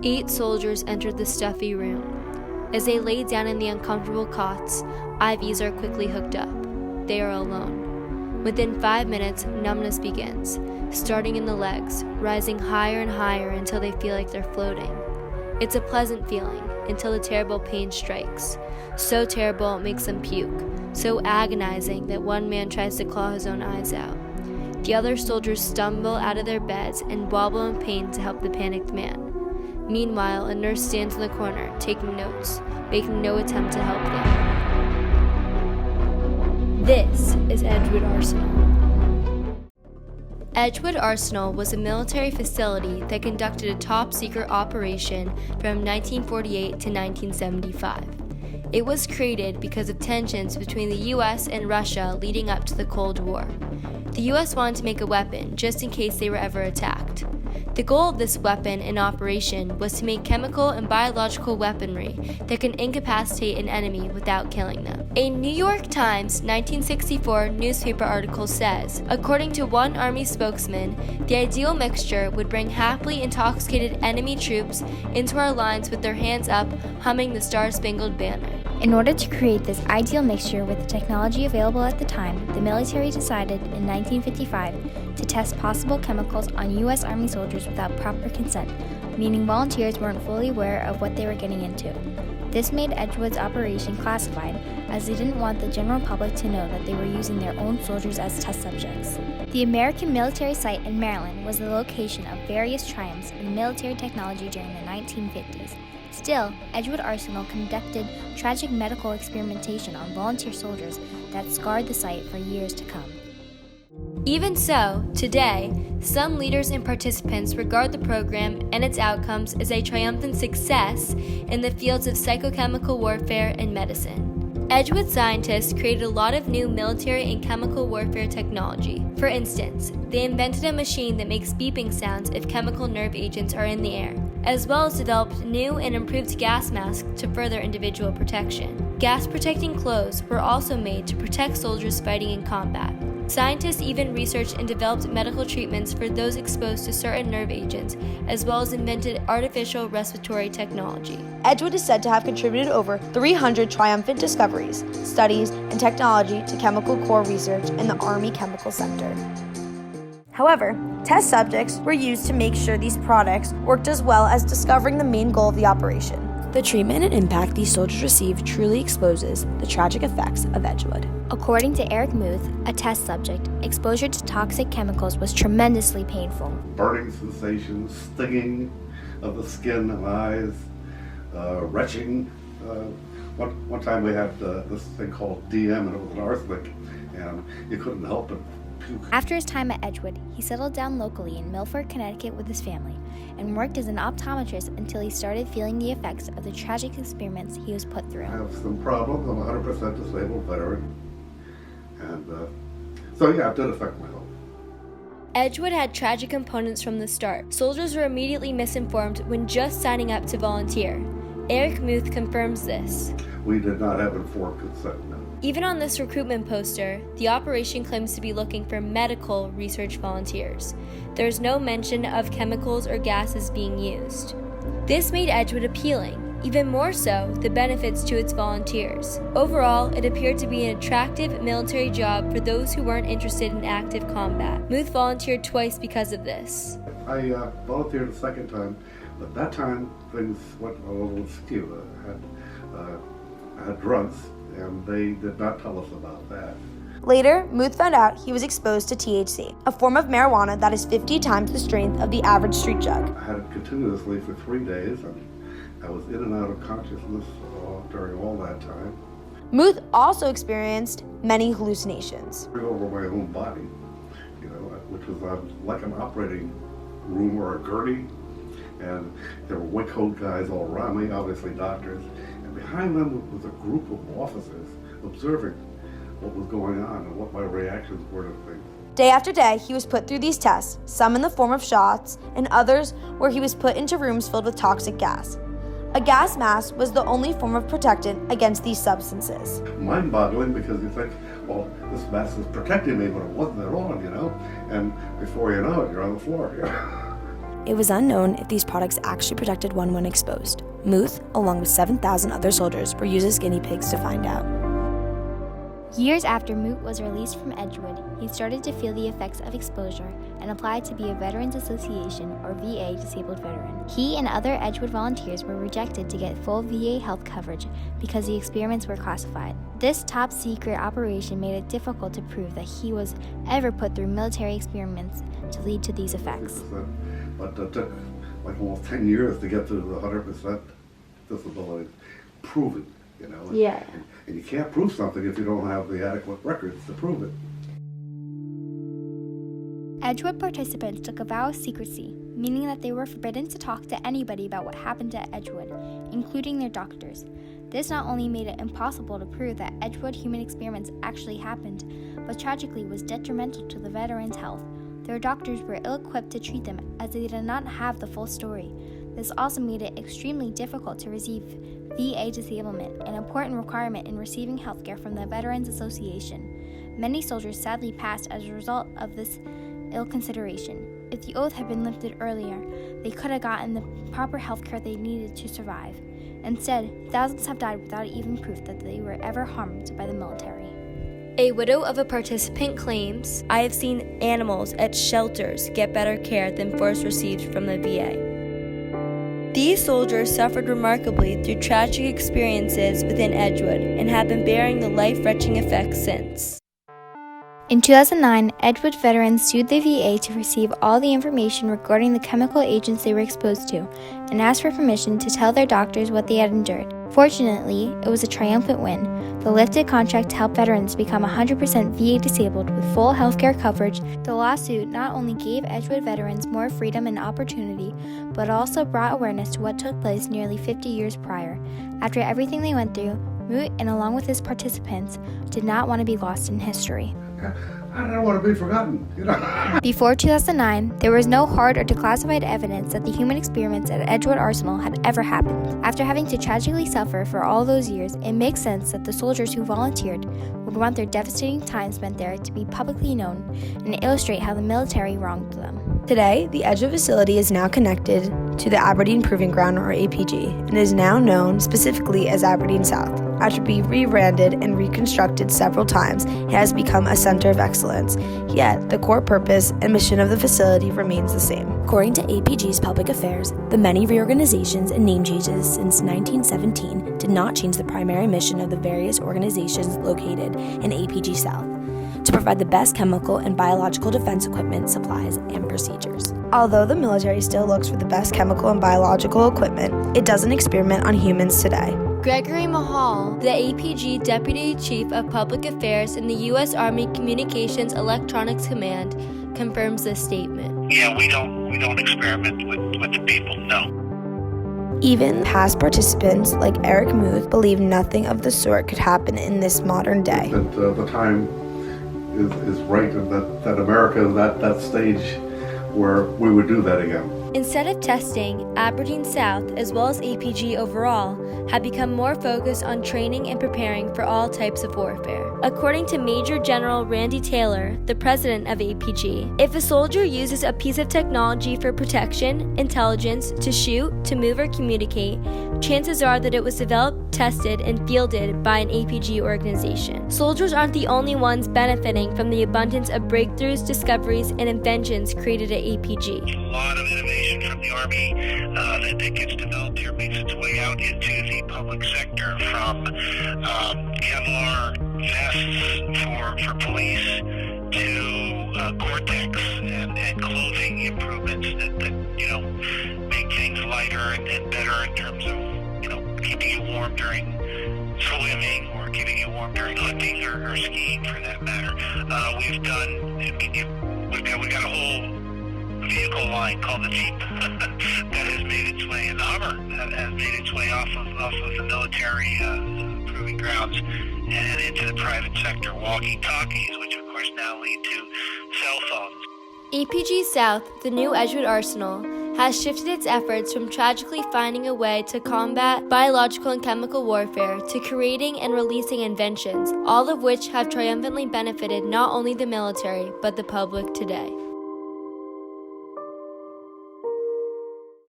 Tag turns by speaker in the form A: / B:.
A: 8 soldiers entered the stuffy room. As they lay down in the uncomfortable cots, IVs are quickly hooked up. They are alone. Within 5 minutes, numbness begins, starting in the legs, rising higher and higher until they feel like they're floating. It's a pleasant feeling until the terrible pain strikes. So terrible it makes them puke, so agonizing that one man tries to claw his own eyes out. The other soldiers stumble out of their beds and wobble in pain to help the panicked man. Meanwhile, a nurse stands in the corner, taking notes, making no attempt to help them. This is Edgewood Arsenal. Edgewood Arsenal was a military facility that conducted a top-secret operation from 1948 to 1975. It was created because of tensions between the U.S. and Russia leading up to the Cold War. The U.S. wanted to make a weapon just in case they were ever attacked. The goal of this weapon in operation was to make chemical and biological weaponry that can incapacitate an enemy without killing them. A New York Times 1964 newspaper article says, according to one Army spokesman, the ideal mixture would bring happily intoxicated enemy troops into our lines with their hands up, humming the Star-Spangled Banner.
B: In order to create this ideal mixture with the technology available at the time, the military decided in 1955 to test possible chemicals on U.S. Army soldiers without proper consent, meaning volunteers weren't fully aware of what they were getting into. This made Edgewood's operation classified, as they didn't want the general public to know that they were using their own soldiers as test subjects. The American military site in Maryland was the location of various triumphs in military technology during the 1950s. Still, Edgewood Arsenal conducted tragic medical experimentation on volunteer soldiers that scarred the site for years to come.
A: Even so, today, some leaders and participants regard the program and its outcomes as a triumphant success in the fields of psychochemical warfare and medicine. Edgewood scientists created a lot of new military and chemical warfare technology. For instance, they invented a machine that makes beeping sounds if chemical nerve agents are in the air, as well as developed new and improved gas masks to further individual protection. Gas-protecting clothes were also made to protect soldiers fighting in combat. Scientists even researched and developed medical treatments for those exposed to certain nerve agents, as well as invented artificial respiratory technology.
C: Edgewood is said to have contributed over 300 triumphant discoveries, studies, and technology to chemical core research in the Army Chemical Center. However, test subjects were used to make sure these products worked as well as discovering the main goal of the operation. The treatment and impact these soldiers received truly exposes the tragic effects of Edgewood.
B: According to Eric Muth, a test subject, exposure to toxic chemicals was tremendously painful.
D: Burning sensations, stinging of the skin and eyes, retching. One time we had this thing called DM, and it was an arsenic, and you couldn't help but puke.
B: After his time at Edgewood, he settled down locally in Milford, Connecticut with his family, and worked as an optometrist until he started feeling the effects of the tragic experiments he was put through.
D: I have some problems. I'm a 100% disabled veteran. And so yeah, it did affect my health.
A: Edgewood had tragic components from the start. Soldiers were immediately misinformed when just signing up to volunteer. Eric Muth confirms this.
D: We did not have informed consent, no.
A: Even on this recruitment poster, the operation claims to be looking for medical research volunteers. There's no mention of chemicals or gases being used. This made Edgewood appealing, even more so the benefits to its volunteers. Overall, it appeared to be an attractive military job for those who weren't interested in active combat. Muth volunteered twice because of this.
D: I volunteered a second time, but that time things went a little askew. I had drugs, and they did not tell us about that.
C: Later, Muth found out he was exposed to THC, a form of marijuana that is 50 times the strength of the average street jug.
D: I had it continuously for 3 days, and I was in and out of consciousness during all that time.
C: Muth also experienced many hallucinations.
D: Over my own body, which was like an operating room or a gurney, and there were white coat guys all around me, obviously doctors, and behind them was a group of officers observing what was going on and what my reactions were to things.
C: Day after day, he was put through these tests, some in the form of shots, and others where he was put into rooms filled with toxic gas. A gas mask was the only form of protectant against these substances.
D: Mind-boggling, because you think, well, this mask is protecting me, but it wasn't at all, and before you know it, you're on the floor.
C: it was unknown if these products actually protected one when exposed. Muth, along with 7,000 other soldiers, were used as guinea pigs to find out.
B: Years after Moot was released from Edgewood, he started to feel the effects of exposure and applied to be a Veterans Association or VA disabled veteran. He and other Edgewood volunteers were rejected to get full VA health coverage because the experiments were classified. This top secret operation made it difficult to prove that he was ever put through military experiments to lead to these effects.
D: But it took like almost 10 years to get to the 100% disability proven, you know.
C: Yeah.
D: And you can't prove something if you don't have the adequate records to prove it.
B: Edgewood participants took a vow of secrecy, meaning that they were forbidden to talk to anybody about what happened at Edgewood, including their doctors. This not only made it impossible to prove that Edgewood human experiments actually happened, but tragically was detrimental to the veterans' health. Their doctors were ill-equipped to treat them as they did not have the full story. This also made it extremely difficult to receive VA disablement, an important requirement in receiving healthcare from the Veterans Association. Many soldiers sadly passed as a result of this ill consideration. If the oath had been lifted earlier, they could have gotten the proper healthcare they needed to survive. Instead, thousands have died without even proof that they were ever harmed by the military.
A: A widow of a participant claims, "I have seen animals at shelters get better care than force received from the VA." These soldiers suffered remarkably through tragic experiences within Edgewood and have been bearing the life-wrenching effects since.
B: In 2009, Edgewood veterans sued the VA to receive all the information regarding the chemical agents they were exposed to and asked for permission to tell their doctors what they had endured. Fortunately, it was a triumphant win. The lifted contract helped veterans become 100% VA disabled with full healthcare coverage. The lawsuit not only gave Edgewood veterans more freedom and opportunity, but also brought awareness to what took place nearly 50 years prior. After everything they went through, Moot, and along with his participants, did not want to be lost in history.
D: I don't want to be forgotten, you know.
B: Before 2009, there was no hard or declassified evidence that the human experiments at Edgewood Arsenal had ever happened. After having to tragically suffer for all those years, it makes sense that the soldiers who volunteered would want their devastating time spent there to be publicly known and illustrate how the military wronged them.
C: Today, the Edgewood facility is now connected to the Aberdeen Proving Ground, or APG, and is now known specifically as Aberdeen South. After being rebranded and reconstructed several times, it has become a center of excellence. Yet, the core purpose and mission of the facility remains the same. According to APG's Public Affairs, the many reorganizations and name changes since 1917 did not change the primary mission of the various organizations located in APG South: to provide the best chemical and biological defense equipment, supplies, and procedures. Although the military still looks for the best chemical and biological equipment, it doesn't experiment on humans today.
A: Gregory Mahal, the APG Deputy Chief of Public Affairs in the U.S. Army Communications Electronics Command, confirms this statement.
E: Yeah, we don't experiment with the people, no.
C: Even past participants like Eric Muth believe nothing of the sort could happen in this modern day.
D: That the time is right, and that America is at that stage where we would do that again.
A: Instead of testing, Aberdeen South, as well as APG overall, have become more focused on training and preparing for all types of warfare. According to Major General Randy Taylor, the president of APG, if a soldier uses a piece of technology for protection, intelligence, to shoot, to move or communicate, chances are that it was developed, tested, and fielded by an APG organization. Soldiers aren't the only ones benefiting from the abundance of breakthroughs, discoveries, and inventions created at APG.
E: A lot of innovation from the Army that gets developed here makes its way out into the public sector, from Kevlar vests for police to Gore-Tex and clothing improvements that make things lighter and better in terms of keeping you warm during swimming or keeping you warm during hunting or skiing, for that matter. We've got a whole vehicle line called the Jeep that has made its way, and the Hummer that has made its way off of the military proving grounds and into the private sector. Walkie-talkies, which of course now lead to cell phones.
A: APG South, the new Edgewood Arsenal, has shifted its efforts from tragically finding a way to combat biological and chemical warfare to creating and releasing inventions, all of which have triumphantly benefited not only the military, but the public today.